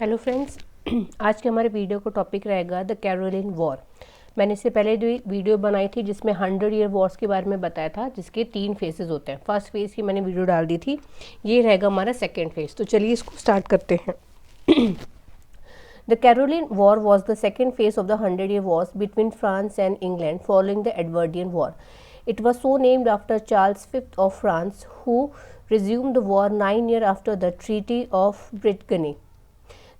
Hello friends, आज के हमारे वीडियो का टॉपिक रहेगा द कैरोलिन वॉर। मैंने इससे पहले जो वीडियो बनाई थी जिसमें 100 ईयर वॉर्स के बारे में बताया था, जिसके 3 फेजेस होते हैं। फर्स्ट फेज़ की मैंने वीडियो डाल दी थी, ये रहेगा हमारा सेकेंड फेज़। तो चलिए इसको स्टार्ट करते हैं। The Caroline war was the second phase of the 100 year wars between France and England following the Edwardian war. It was so named after Charles V of France, who resumed the war 9 years after the Treaty of Brittany.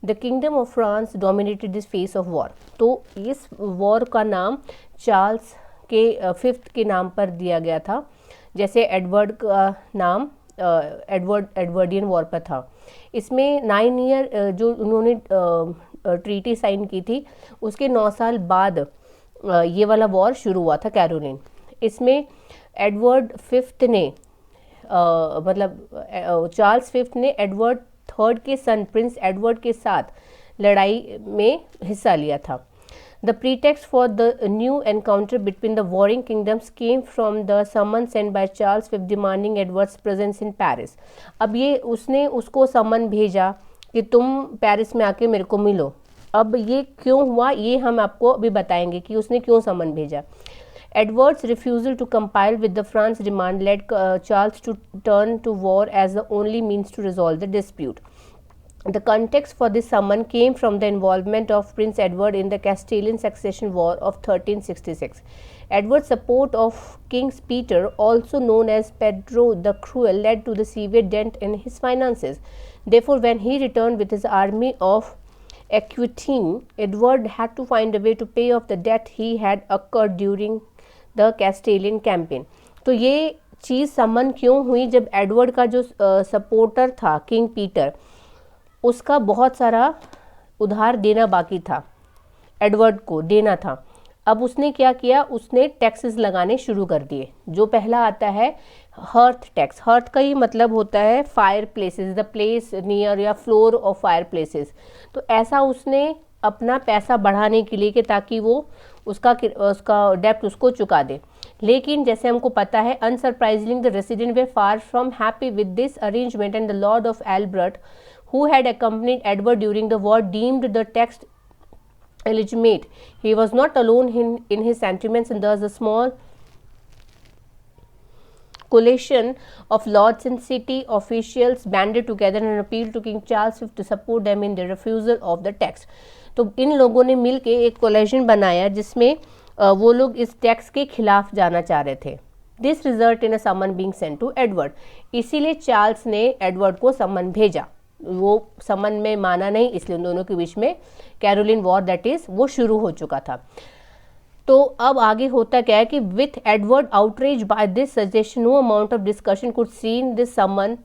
The Kingdom of France dominated this phase of war. तो इस war का नाम Charles के fifth के नाम पर दिया गया था, जैसे एडवर्ड का नाम एडवर्डियन वॉर पर था। इसमें 9 ईयर जो उन्होंने ट्रीटी साइन की थी, उसके 9 साल बाद ये वाला वॉर शुरू हुआ था, कैरोलिन। इसमें एडवर्ड फिफ्थ ने चार्ल्स फिफ्थ ने एडवर्ड थर्ड के सन प्रिंस एडवर्ड के साथ लड़ाई में हिस्सा लिया था। The pretext for the new encounter between the warring kingdoms came from the summon send by Charles fifth demanding Edward's presence in Paris. अब ये उसने उसको समन भेजा कि तुम पेरिस में आके मेरे को मिलो। अब ये क्यों हुआ, ये हम आपको अभी बताएंगे कि उसने क्यों समन भेजा। Edward's refusal to comply with the France demand led Charles to turn to war as the only means to resolve the dispute. The context for this summon came from the involvement of Prince Edward in the Castilian Succession War of 1366. Edward's support of King Peter, also known as Pedro the Cruel, led to the severe dent in his finances. Therefore, when he returned with his army of Aquitaine, Edward had to find a way to pay off the debt he had incurred during the Castilian campaign. तो ये चीज़ समन क्यों हुई, जब Edward का जो supporter था king Peter, उसका बहुत सारा उधार देना बाकी था, एडवर्ड को देना था। अब उसने क्या किया, उसने टैक्सेस लगाने शुरू कर दिए। जो पहला आता है हर्थ टैक्स। हर्थ का ही मतलब होता है fire places, the place near या फ्लोर ऑफ फायर प्लेसेस। तो ऐसा उसने अपना पैसा बढ़ाने के लिए कि ताकि वो उसका डेप्ट उसको चुका दे। लेकिन जैसे हमको पता है, unsurprising the resident were far from happy with this arrangement and the lord of Albret who had accompanied Edward during the war deemed the tax illegitimate. He was not alone in his sentiments, and thus a small coalition of lords and city officials banded together and appealed to King Charles V to support them in the refusal of the tax. तो इन लोगों ने मिल के एक coalition बनाया जिसमें वो लोग इस टैक्स के खिलाफ जाना चाह रहे थे। This result in a summon being sent to Edward. इसीलिए चार्ल्स ने एडवर्ड को समन भेजा। वो समन में माना नहीं, इसलिए उन दोनों के बीच में कैरोलिन वॉर दैट इज वो शुरू हो चुका था। तो अब आगे होता क्या है कि with Edward outrage by this suggestion no amount of discussion could see in this summon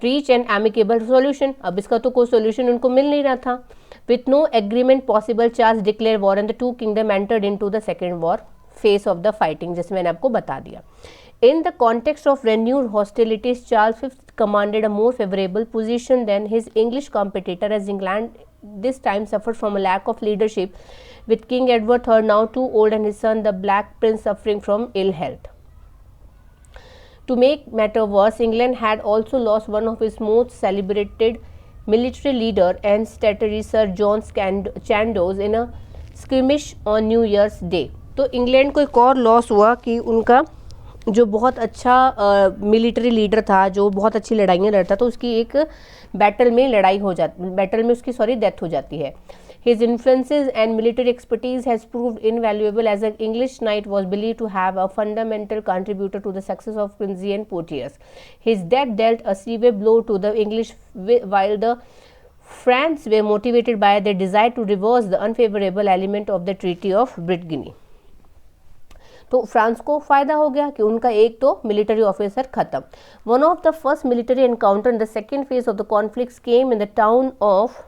reach an amicable solution. अब इसका तो कोई सॉल्यूशन उनको मिल नहीं रहा था। With no agreement possible, Charles declare war and the two kingdom entered into the second war phase of the fighting, जैसे मैंने आपको बता दिया। In the context of renewed hostilities, Charles V commanded a more favorable position than his English competitor, as England this time suffered from a lack of leadership, with King Edward III now too old and his son, the Black Prince, suffering from ill health. To make matter worse, England had also lost one of its most celebrated military leader and statesman, Sir John Chandos, in a skirmish on New Year's Day. तो England को एक और loss हुआ कि उनका जो बहुत अच्छा मिलिट्री लीडर था, जो बहुत अच्छी लड़ाइयाँ लड़ता था, उसकी एक बैटल में उसकी डेथ हो जाती है। His influences and military expertise has proved invaluable, as an English knight was believed to have a fundamental contributor to the success of Princeton Poitiers. His death dealt a severe blow to the English, while the French were motivated by their desire to reverse the unfavorable element of the Treaty of Brittany. तो France को फायदा हो गया कि उनका एक तो military officer खत्म। One of the first military encounter in the second phase of the conflicts came in the town of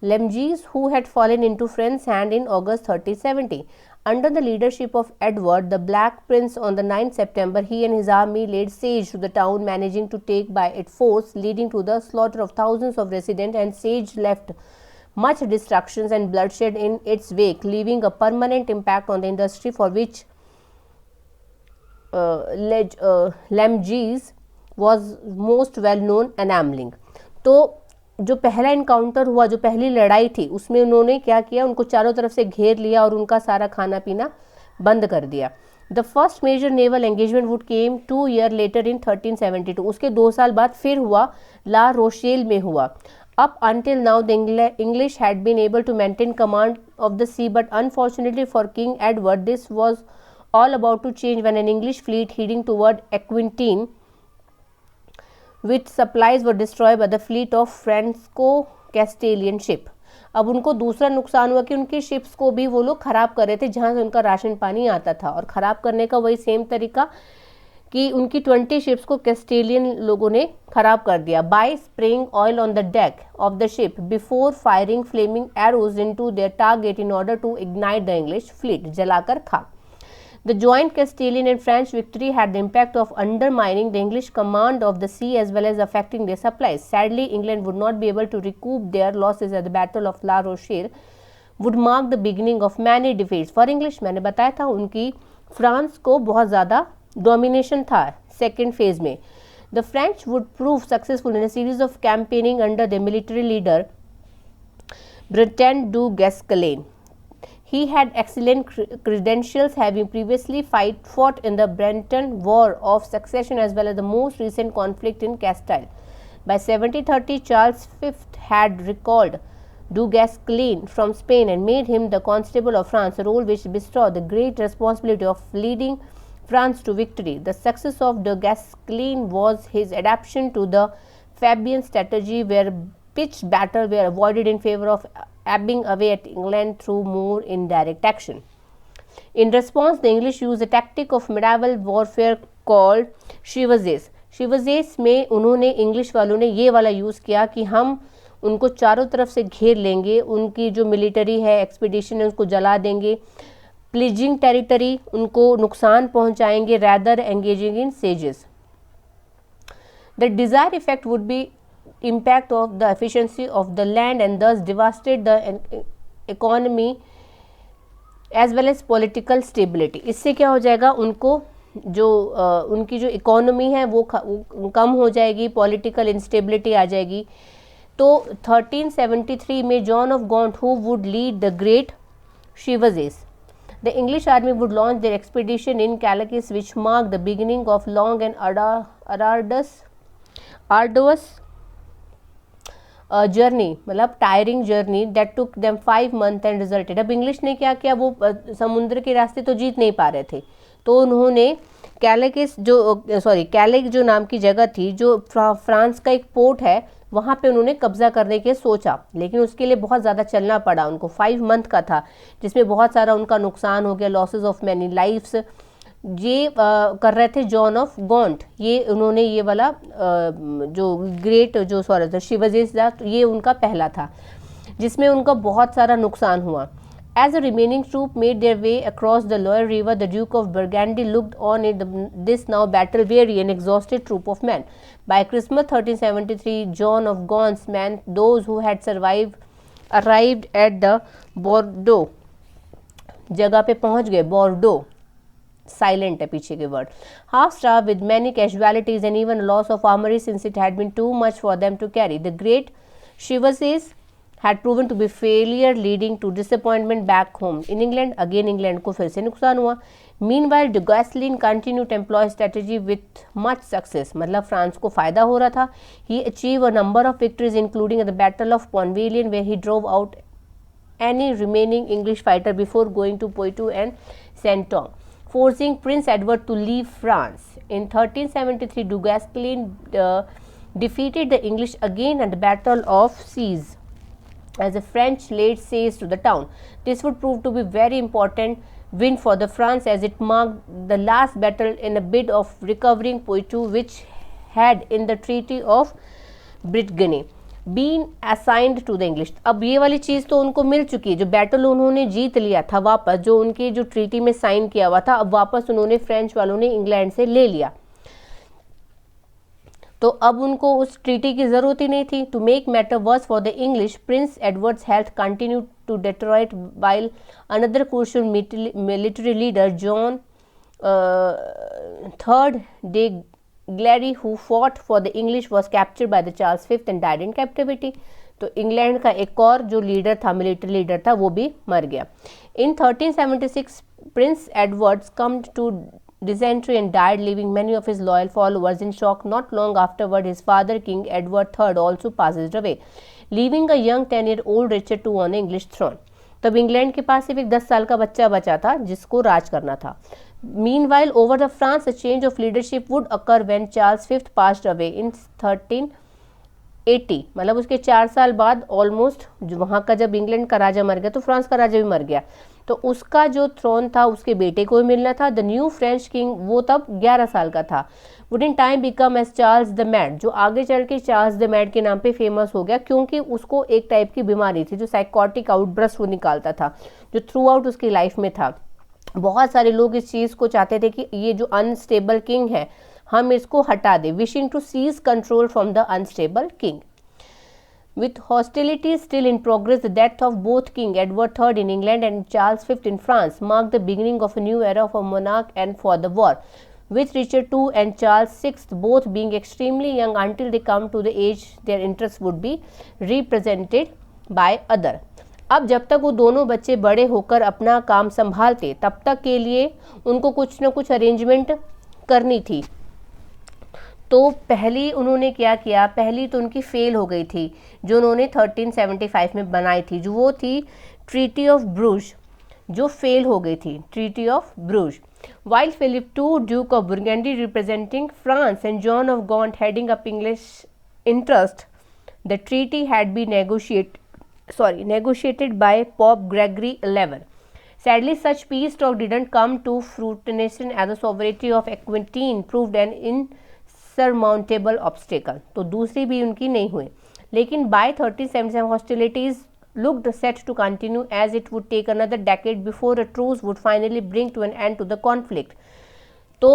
Lemges, who had fallen into French hand in August 1370. Under the leadership of Edward, the Black Prince, on the 9th September, he and his army laid siege to the town, managing to take by it force, leading to the slaughter of thousands of residents, and siege left much destruction and bloodshed in its wake, leaving a permanent impact on the industry for which Lemges was most well known enamelling. तो जो पहला encounter हुआ, जो पहली लड़ाई थी, उसमें उन्होंने क्या किया, उनको चारों तरफ से घेर लिया और उनका सारा खाना पीना बंद कर दिया। The first major naval engagement would came 2 years later in 1372। उसके 2 साल बाद फिर हुआ, ला रोशेल में हुआ। Up until now, the English had been able to maintain command of the sea, but unfortunately for King Edward, this was all about to change when an English fleet heading toward Aquitaine with supplies were destroyed by the fleet of Franco-Castilian ship। अब उनको दूसरा नुकसान हुआ कि उनके ships को भी वो लोग खराब कर रहे थे जहाँ से उनका राशन पानी आता था, और ख़राब करने का वही सेम तरीका कि उनकी 20 शिप्स को कैस्टेलियन लोगों ने खराब कर दिया। By spraying oil on the deck of the ship before firing flaming arrows into their target in order to ignite the English fleet, जलाकर खाक। The joint Castilian and French victory had the impact of undermining the English command of the sea as well as affecting their supplies. Sadly, England would not be able to recoup their losses at the Battle of La Rochelle, would mark the beginning of many defeats. For English, मैंने बताया था उनकी France को बहुत ज़्यादा domination था second phase में। The French would prove successful in a series of campaigning under their military leader Bertrand du Guesclin. He had excellent credentials, having previously fought in the Breton War of Succession as well as the most recent conflict in Castile. By 1730, Charles V had recalled du Guesclin from Spain and made him the Constable of France, a role which bestowed the great responsibility of leading France to victory. The success of du Guesclin was his adaptation to the Fabian strategy, where pitched battles were avoided in favor of ebbing away at England through more indirect action. In response, the English used a tactic of medieval warfare called chevauchés. chevauchés में उन्होंने English वालों ने ये वाला use किया कि हम उनको चारों तरफ से घेर लेंगे, उनकी जो मिलिट्री है एक्सपीडिशन है उसको जला देंगे, प्लीजिंग टेरिटरी उनको नुकसान पहुंचाएंगे, rather engaging in sages. The desire effect would be impact of the efficiency of the land and thus devastate the economy as well as political stability। इससे क्या हो जाएगा, उनको जो उनकी जो इकोनॉमी है वो कम हो जाएगी, पॉलिटिकल इंस्टेबिलिटी आ जाएगी। तो 1373 में John of Gaunt who would lead the great chevauchés, the English army would launch their expedition in Calais, which marked the beginning of long and arduous journey, मतलब tiring journey that took them 5 months and resulted. अब English ने क्या किया, वो समुद्र के रास्ते तो जीत नहीं पा रहे थे, तो उन्होंने कैलेक जो नाम की जगह थी, जो फ्रांस का एक पोर्ट है, वहाँ पे उन्होंने कब्जा करने के सोचा, लेकिन उसके लिए बहुत ज़्यादा चलना पड़ा उनको। 5 months का था जिसमें बहुत सारा उनका नुकसान हो गया, लॉसेस ऑफ मैनी लाइफ्स। ये कर रहे थे जॉन ऑफ गॉन्ट, ये उन्होंने ये वाला जो ग्रेट जो chevauchés था, ये उनका पहला था जिसमें उनका बहुत सारा नुकसान हुआ। As the remaining troop made their way across the Loire River, the Duke of Burgundy looked on at this now battle-weary and exhausted troop of men. By Christmas 1373, John of Gaunt's men, those who had survived, arrived at the Bordeaux जगह पे पहुंच गए। बोर्डो silent है पीछे के word. Half starve with many casualties and even loss of armoury since it had been too much for them to carry. The great chevauchés had proven to be failure, leading to disappointment back home in England. Again England को फिर से नुकसान हुआ। Meanwhile, du Guesclin continued to employ strategy with much success, मतलब France को फायदा हो रहा था। He achieved a number of victories, including at the Battle of Pontvillien, where he drove out any remaining English fighter before going to Poitou and Saintonge, forcing Prince Edward to leave France. In 1373, du Guesclin defeated the English again at the Battle of Seez, as the French laid siege to the town. This would prove to be very important win for the France, as it marked the last battle in a bid of recovering Poitou, which had in the Treaty of Brittany been assigned to the English. अब ये वाली चीज़ तो उनको मिल चुकी है, जो battle उन्होंने जीत लिया था वापस, जो उनके जो ट्रीटी में साइन किया हुआ था, अब वापस उन्होंने फ्रेंच वालों ने इंग्लैंड से ले लिया, तो अब उनको उस ट्रीटी की ज़रूरत ही नहीं थी। To make matter worse for the English, Prince Edward's health continue to deteriorate while another crucial military leader John third de Grailly who fought for the English was captured by the Charles fifth and died in captivity. तो England का एक और जो leader था, military leader था, वो भी मर गया। In 1376 Prince Edward's come to dysentery and died, leaving many of his loyal followers in shock. Not long afterward, his father, King Edward III, also passed away, leaving a young 10-year-old Richard II on the English throne. तब England के पास सिर्फ एक 10 साल का बच्चा बचा था जिसको राज करना था। Meanwhile, over the France, a change of leadership would occur when Charles V passed away in 1380। मतलब उसके 4 साल बाद ऑलमोस्ट वहाँ का जब इंग्लैंड का राजा मर गया तो फ्रांस का राजा भी मर गया, तो उसका जो थ्रोन था उसके बेटे को ही मिलना था। द न्यू फ्रेंच किंग, वो तब 11 साल का था, would in time become as Charles the mad, जो आगे चल के चार्ल्स द मैड के नाम पे फेमस हो गया, क्योंकि उसको एक टाइप की बीमारी थी जो साइकोटिक आउटब्रस्ट वो निकालता था, जो थ्रू आउट उसकी लाइफ में था। बहुत सारे लोग इस चीज़ को चाहते थे कि ये जो अनस्टेबल किंग है हम इसको हटा दें, wishing to seize control from the unstable king. With hostilities still in progress, the death of both King Edward III in England and Charles V in France marked the beginning of a new era for monarch and for the war, with Richard II and Charles VI both being extremely young until they come to the age their interests would be represented by other। अब जब तक वो दोनों बच्चे बड़े होकर अपना काम संभालते तब तक के लिए उनको कुछ न कुछ अरेंजमेंट करनी थी। तो पहली उन्होंने क्या किया, पहली तो उनकी फेल हो गई थी जो उन्होंने 1375 में बनाई थी, जो वो थी ट्रीटी ऑफ ब्रूज, जो फेल हो गई थी, treaty of Bruges. While Philip II, duke of Burgundy representing France and John of Gaunt heading up English interest, the treaty had be negotiated by Pope Gregory XI। Sadly, such peace talk didn't come to fruition as the sovereignty of Aquitaine proved an insurmountable obstacle। तो दूसरी भी उनकी नहीं हुई, लेकिन by 1377 hostilities looked set to continue as it would take another decade before a truce would finally bring to an end to the conflict। तो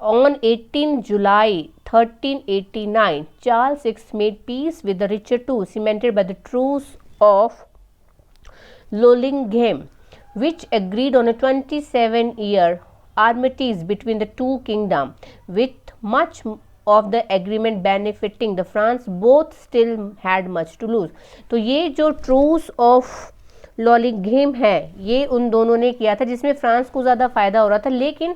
on 18 July 1389, Charles VI made peace with the Richard II, cemented by the Truce of Lolingham, which agreed on a 27-year armistice between the two kingdoms, with much of the agreement benefiting the France, both still had much to lose। तो ये जो truce of लॉलिंघम है ये उन दोनों ने किया था जिसमें फ्रांस को ज़्यादा फ़ायदा हो रहा था, लेकिन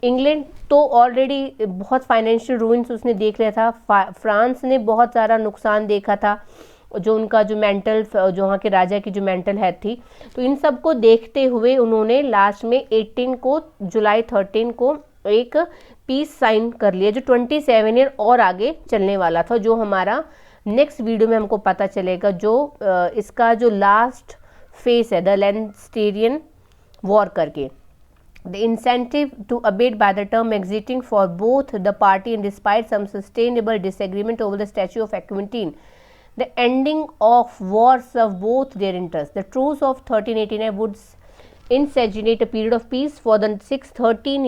इंग्लैंड तो ऑलरेडी बहुत फाइनेंशियल रूइंस उसने देख लिया था, फ्रांस ने बहुत सारा नुकसान देखा था, जो उनका जो मेंटल, जो वहाँ के राजा की जो मेंटल हेल्थ थी, तो इन सब को देखते हुए उन्होंने लास्ट में 18 को जुलाई 13 को एक पीस साइन कर लिया, जो 27 ईयर और आगे चलने वाला था, जो हमारा नेक्स्ट वीडियो में हमको पता चलेगा, जो इसका जो लास्ट फेस है द लैंसेस्टेरियन वॉर करके। The incentive to abate by the term exiting for both the party, and despite some sustainable disagreement over the statute of Aquitaine, the ending of war served both their interests। The truce of 1389 would insinuate a period of peace for the next 13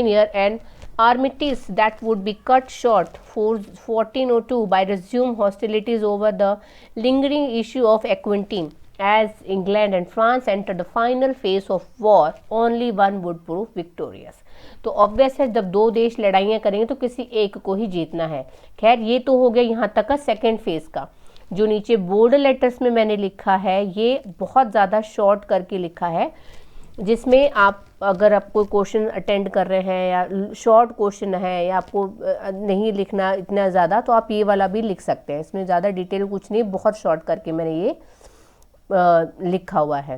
year, and armistice that would be cut short for 1402 by resumed hostilities over the lingering issue of Aquitaine। As England and France entered the final phase of war, only one would prove victorious। तो obvious है जब दो देश लड़ाइयाँ करेंगे तो किसी एक को ही जीतना है। खैर ये तो हो गया यहाँ तक का सेकेंड फेज का। जो नीचे बोल्ड लेटर्स में मैंने लिखा है ये बहुत ज़्यादा शॉर्ट करके लिखा है, जिसमें आप अगर आप कोई क्वेश्चन अटेंड कर रहे हैं या शॉर्ट क्वेश्चन है या आपको नहीं लिखना इतना ज़्यादा, तो आप ये वाला भी लिख सकते हैं। इसमें ज़्यादा डिटेल कुछ नहीं, बहुत शॉर्ट करके मैंने ये लिखा हुआ है।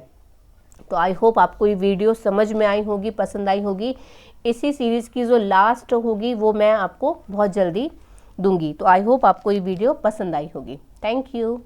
तो आई होप आपको ये वीडियो समझ में आई होगी, पसंद आई होगी। इसी सीरीज़ की जो लास्ट होगी वो मैं आपको बहुत जल्दी दूंगी। तो आई होप आपको ये वीडियो पसंद आई होगी। Thank you.